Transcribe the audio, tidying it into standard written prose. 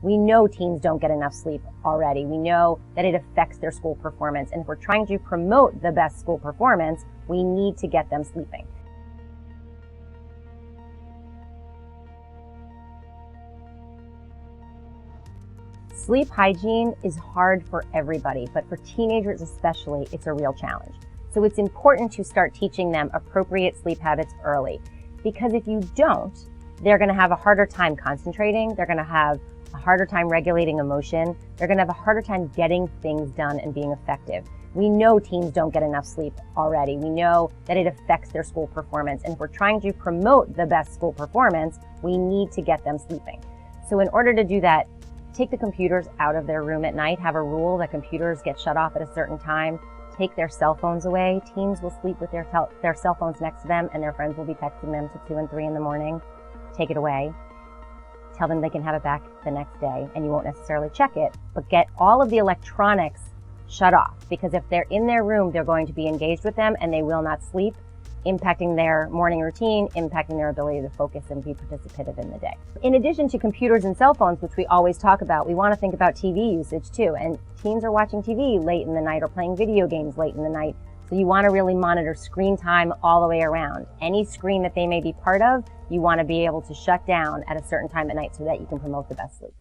We know teens don't get enough sleep already. We know that it affects their school performance. And if we're trying to promote the best school performance, we need to get them sleeping. Sleep hygiene is hard for everybody, but for teenagers especially, it's a real challenge. So it's important to start teaching them appropriate sleep habits early, because if you don't, they're going to have a harder time concentrating, they're going to have a harder time regulating emotion, they're going to have a harder time getting things done and being effective. We know teens don't get enough sleep already. We know that it affects their school performance. And if we're trying to promote the best school performance, we need to get them sleeping. So in order to do that, take the computers out of their room at night. Have a rule that computers get shut off at a certain time. Take their cell phones away. Teens will sleep with their cell phones next to them, and their friends will be texting them to 2 and 3 in the morning. Take it away. Tell them they can have it back the next day, and you won't necessarily check it, but get all of the electronics shut off, because if they're in their room, they're going to be engaged with them and they will not sleep, impacting their morning routine, impacting their ability to focus and be participative in the day. In addition to computers and cell phones, which we always talk about, we want to think about TV usage too. And teens are watching TV late in the night or playing video games late in the night. So you want to really monitor screen time all the way around. Any screen that they may be part of, you want to be able to shut down at a certain time at night so that you can promote the best sleep.